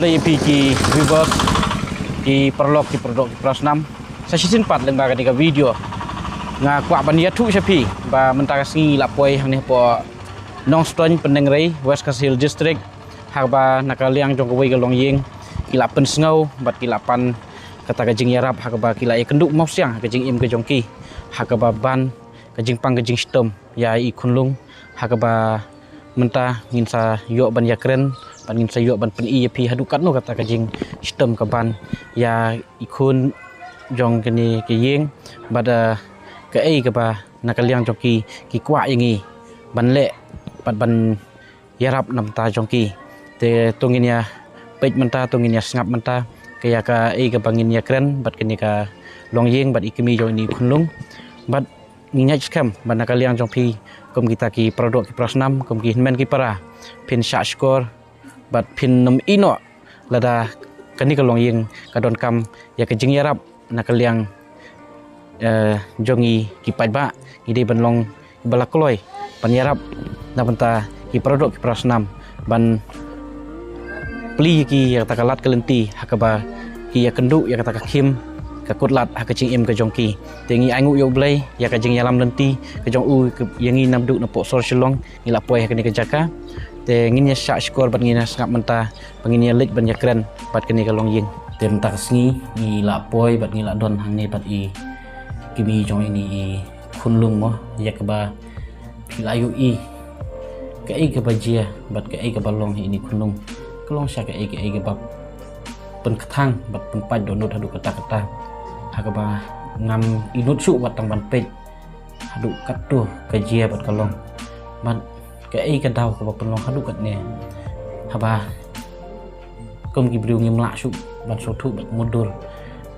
play PG reverse di perlok di produk di prasnam sa season 4 leng ba ka video nga kwa ban ya thu chapi ba mentara singi la poi hang ni po nong stony peneng rei West Kasil district har ba nakaliang jong wei galong ying kila pen sngau bat kila pan kata kajing yarap har ba kila e kenduk mau siang kajing im ke jongki har ba ban kajing pang kajing stem ya i kunlung har ba menta ngin sa yo ban ya kren ban ngin sa yo ban pen i pi hadukat no kata kajing stem ka ban ya ikun jong kini ke ying bada ke ai ke ba nakaliang jongki ki kwa yangi ban le pat ban yarap nam ta jongki te tungin ya pej menta tungin ya sngap menta kaya ka ai ke bangin ya kren bat kini ka long ying bat ikimi jong ni kunlung bat nginya skam ban nakaliang jongpi kom kita ki produk ki prasnam kom ki men ki para pin sha skor bat pin num ino lada kani ka long ying ka don kam ya ke jing yarap nakaliang jongi ki pajba ide banlong balakloi panyarap na benta ki produk ki prasnam ban pli ki ya takalat kelenti hakaba ki ya kendu ya kata kim ka kutlat ha kecing im ke jongki tengi angu yo blai ya ka jing yalam lenti ke jong u ke yangi namdu na po sor silong ni la poi ha kini ke jaka te ngin ya sha skor ban ngina ngap menta pangin ya lik ban ya kren bat kini ka long ying tem tak sngi ni la poi bat ngila don hang ni bat i kimi jong ini i kunlung mo ya ke ba pilayu i ke ai ke bajia bat ke ai ke balong ini kunlung kelong sya ke ai ke ba pen ketang bat pen paj donut hadu kata-kata hakaba ngam inut su bat tang ban pej hadu katu kajia bat kalong bat ke ai ke dau ke ba penlong hadu kat ne haba kom ki briu ngim la su ban so thu bat mudur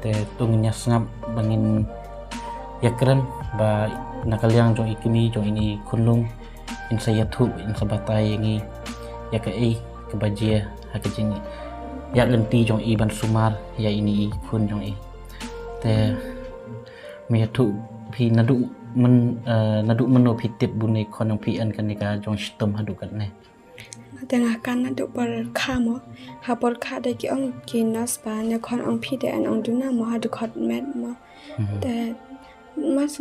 te tungnya sngap bangin ya keren ba nakaliang jong ikimi jong ini kunlung in saya thu in sabatai ngi ya ke ai ke bajia ha ke jing ya lenti jong i ban sumar ya ini kun jong i te me thu pi nadu meno pitip bunai konong pi an kanika jong stem hadu kat ne tengah kan nadu par khamo ha por kha de ki ong kinas ba ne kon ong pi de an ong duna mo hadu khot met mo te mas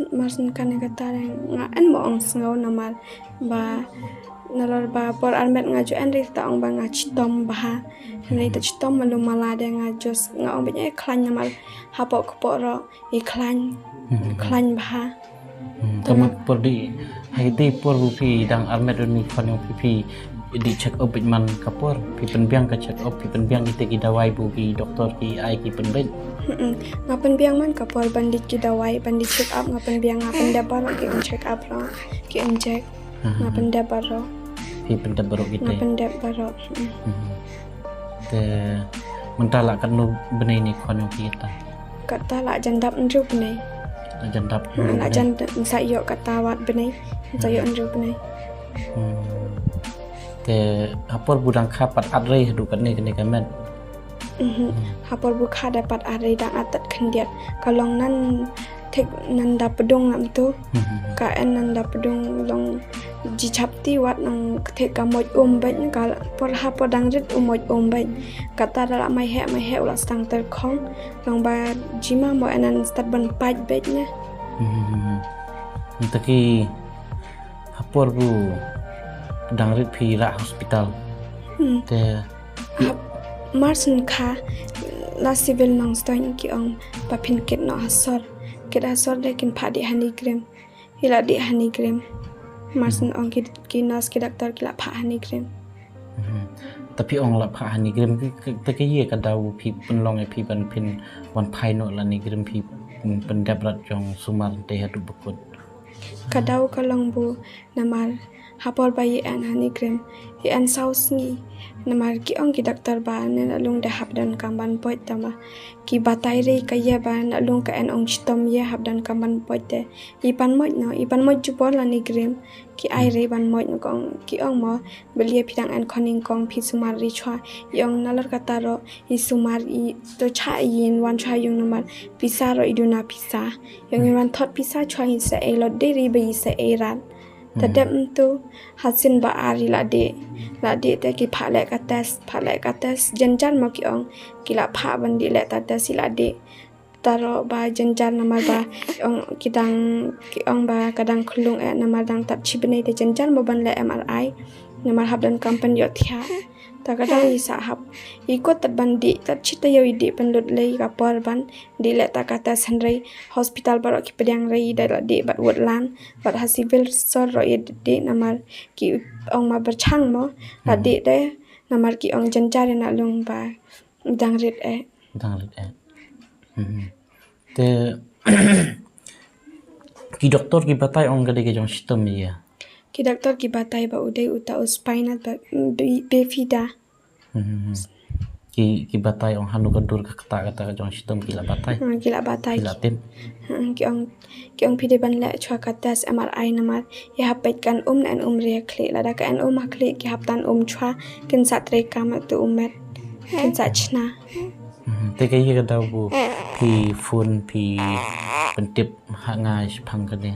kan kata nga an mo ong sngo namal ba nalor ba por an met nga jo an ri ta ong ba nga chitom ba ni ta chitom malu mala de nga jos nga ong be klan namal ha po ko ro I klan ba tama por di hai di por pi dang armet ni konong pi di check up man kapor pi penbiang ka check up pi penbiang ite ki dawai bu ki doktor ki ai ki penben ngapen biang man kapor bandit ki dawai bandit check up ngapen biang ngapen da baro ki check up ro ki check ngapen da baro pi pendap baro kita ngapen da baro te mentala kan nu benai ni konong kita kata la jandap nju benai jandap la jandap sayo kata wat benai sayo nju benai te apor budang kapat adrei hadu kan ni kan men hapor bukha dapat are dang atat khendiat kalong nan thek nan da pedong lam tu ka en nan da pedong long ji chapti wat nang thek ka moj ben ka por hapor dang rit moj ben kata da mai he ulas tang ter khong long ba jima mo enan stat ban paj bet ne taki hapor bu dang rit pi ra hospital te marsen kha la civil nang stoin ki ong papin ket no asor lekin phadi hanigram hila di hanigram marsen ong ki nas ki doktor ki la pha hanigram tapi ong la pha hanigram te ke ye ka dau pi penlong pi ban pin wan phai no la nigram pi pendabrat jong sumar te hadu bekut kadau kalong bu namar hapor bayi an hanigram hi an sausni namar ki ong ki doktor ba ne lung de habdan kamban poit tama ki batai re kaya ba na lung ka en ong chitom ye habdan kamban poit te ipan moj jupor la ni grem ki ai re ban moj kong ki ong mo belia pidang an koning kong pi sumar ri chwa yong nalor kata ro I sumar I to cha yin wan chwa yung namar pisa ro iduna pisa yong wan thot pisa chwa hin se e lo de ri be se e ran Tadap tu hasin ba ari la de te ki phalek atas janjar mo ki ong ki la pha ban di le tatas la de taro ba janjar namar ba ong ki ong ba kadang khulung namar dang tap chibne de janjar mo ban le MRI namar habdan company yo thia ta kadang isa hab ikot tat ban di tat chita yo di pendut lei ka por ban di le ta kata sanrei hospital baro ki pedang rei da la di bat wotlan bat ha civil sor ro di namar ki ong ma berchang mo la di de namar ki ong janjar na lung ba dang rit te ki doktor ki batai ong gade ke jong sistem ya ki doktor ki batai ba udai uta spinal ba bifida ki batai ong hanu kadur ka kata jong sistem ki la batai ki la tin ki ong pide ban la chwa katas MRI namar ya hapet kan nan re khle la da kan ma khle ki haptan chwa kin satre kam tu umet kin sachna te ke ye ka bu pi phun pi pentip ha ngai phang ka ne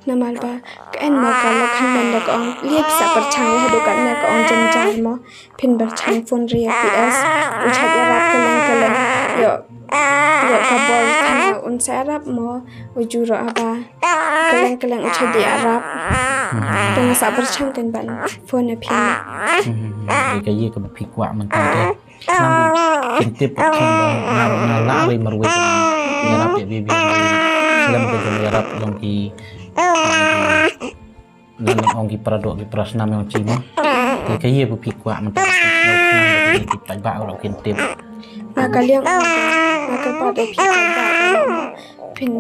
namar ba kan ma ka la khan ban da ong liek sa perchang ha do kan na ka ong janjar mo phin perchang phun re PS uchat ya rap kalen yo ka bol kan un sa rap mo ujuro aba kalen uchat ya rap tong sa perchang kan ban phun na phin ke ye ka pi kwa man ta de nam pentip phang na la re marwe ya rap ya bi lam ke ya rap long ki nan ong ki paradok ki prasnam yang cima te ke ye bu pi kwa man ta ki tai ba lo kin tip na ka liang na ka pa do pi ka ba pin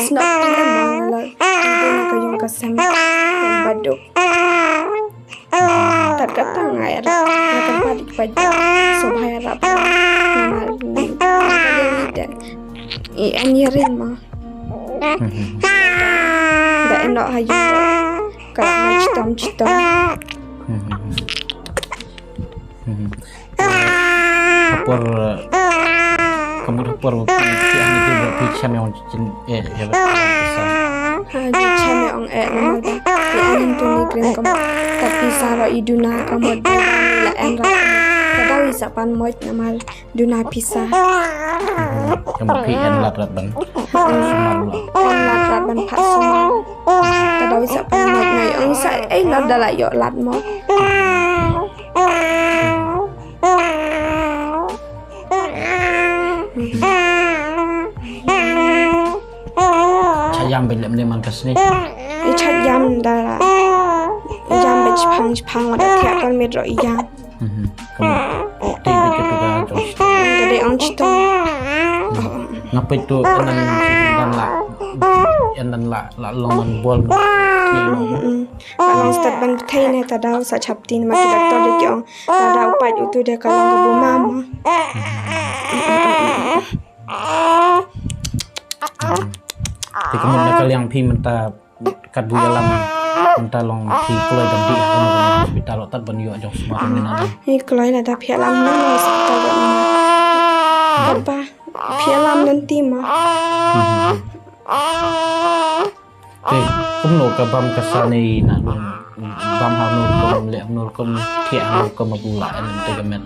snap tin ma la na ka yung ka sam badok tat ka tang ay ra na ka pa di pa so bhai ra pa na ka i anyerin ma da eno hayu kalau macam hapor kamu hapor pi ani ke pi cham yang cin ya haji chame ong nama da di anin tu ni green kamu tapi saro iduna kamu la enra kadawi sapan moit nama duna pisa kamu pi en lat ban lat ban pat semua kadawi sapan moit ngai ong sa lat dala yo lat mo chayam belem ne man kasne i chayam dala jam bech phang wada thya kan me ro yang kamu te be ke tuga jos jadi ang chito ngapai tu enan la longan bol Kalau start ban thai ne ta daw sa chaptin ma ki doctor de kyong ta daw pa ju tu de kalong ko bu mama thì có một cái yang phi mình ta cắt bùi lam mình ta long phi kloi dan di hospital lo tat ban yo jong semua mình ada ni kloi la ta phia lam no hospital ba ba phia lam nanti ma thì cũng nổ cả băm cả sa này nè băm hao nổ con lẹ nổ con thiện nổ con mà bù lại mình tay cái mình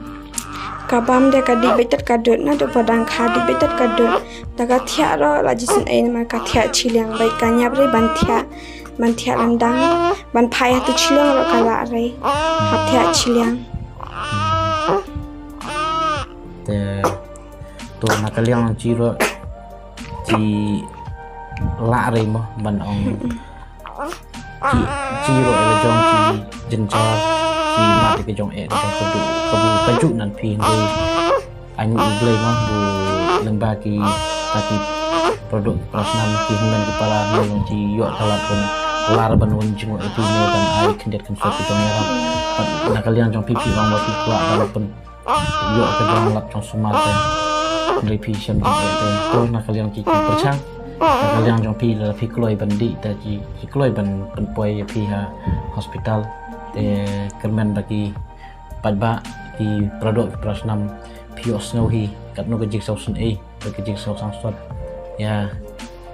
kabam de ka di betat ka dot na do padang kha di betat ka dot daga thia ro la jisin ai ma ka thia chiliang bai ka nyap re ban thia landang ban phai tu chiliang ro ka la re hap thia chiliang te to na ka liang chi ro chi la re mo ban ong chi ro le jong chi jin cha chi ma ke jong e jong ko bu ka ju nan phi ngui anh iglei mo bu lembagi tadi produk prasnam ki hinan kepala nong chi yo talat pun lar ban won jing e phi ne ban ai kendet kan so jong ya na kalian jong pi wang wa pi kwa dalam pun yo ka jong lap jong sumate dari pi syam de to na kalian ki perchang na kalian jong pi la pi kloi ban di ta ji kloi ban poi pi ha hospital te kermen bagi padba di produk prasnam pios ngauhi kat no kejik sausun bagi kejik sausang swat ya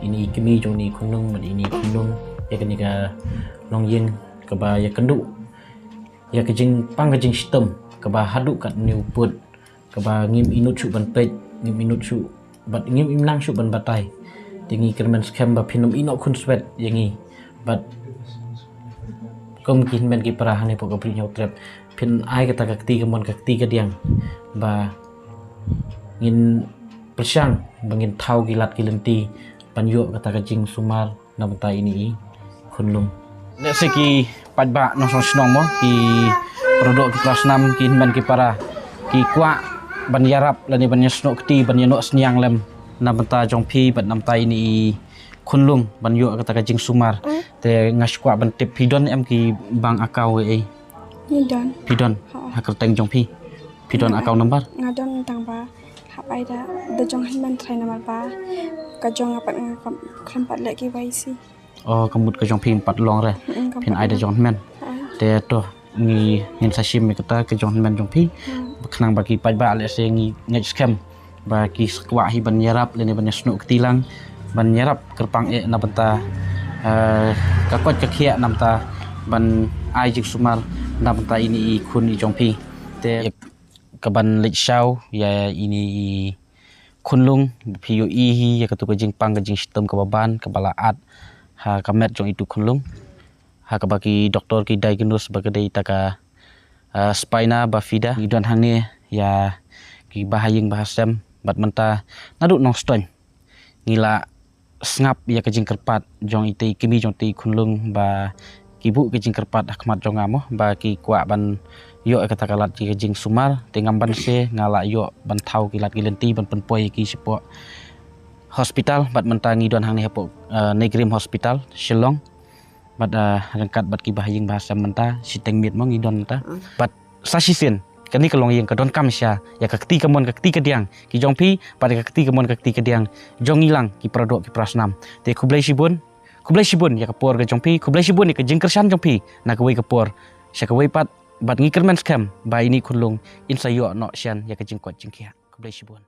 ini kemi jong ni kunung ini kunung ya kini ka long yin ka ba ya kendu ya ke jing pang ke jing sistem ka ba hadu kat new put ka ba ngim inut chu ban pej ngim inut chu bat ngim im nang chu ban batai tingi kermen scam ba pinum ino kun swet yangi bat kom kin men ki para hane pok pri nyau trap pin ai kata kakti kemon kakti ka diang ba ngin persang bangin thau gilat kilenti panyo kata ka jing sumar na bata ini kunlung nek seki padba no song snong mo ki produk ki kelas 6 ki men ki para ki kwa ban yarap lani ban yasno kti ban yano sniang lem na bata jong phi bat nam tai ni kunlung ban yo kata ka jing sumar te ngas kwa ban tip pidon em ki bang akau e Nidon. pidon hakal teng jong phi pidon akau number Ngadon tang ba hapai da dejong himan trai namar ba kajong apat krempat lagi waisi. oh kambut ka jong phi pat long re pin ai da jong men te to ngi ngin sashim mi kata ka jong men jong phi khnang ba ki pat ba le se ngi ngej scam ba ki skwa hi ban yarap le ni ban yasno ktilang ban yarap kerpang e na banta ka kot ka khia nam ta ban ai jik sumar na banta ini kun i jong phi te ka ban lech shau ya ini kunlung phi yo i hi ya ka tu ka jing pang ka jing sistem ka baban ka balaat ha ka met jong itu kunlung ha ka baki doktor ki diagnose ba ka dei ta ka spina bifida idon hangne ya ki bahayeng bahasam bat menta nadu nong stoin ngila ngap ya kejing kerpat jong ite kimi jong ti kunlung ba kibu kejing kerpat akmat jong amo ba ki kwa ban yo kata kalat ki kejing sumar tengam ban se ngala yo ban thau kilat gilenti ban penpoi ki sipo hospital bat mentangi don hang ni hapo negrim hospital Shillong bat rangkat bat ki bahayeng bahasa menta siteng mit mong idon ta bat sasisen kani kalong yang kadon kam sya ya kakti kamon kakti kediang ki jong pi pada kakti kamon kakti kediang jong ilang ki produk ki prasnam te kublai sibun ya kapor ke jong pi kublai sibun ni ke jingkersan jong pi na kawai kapor sya kawai pat bat ngikermen scam ba ini kunlung insayo no syan ya ke jingkot jingkia kublai sibun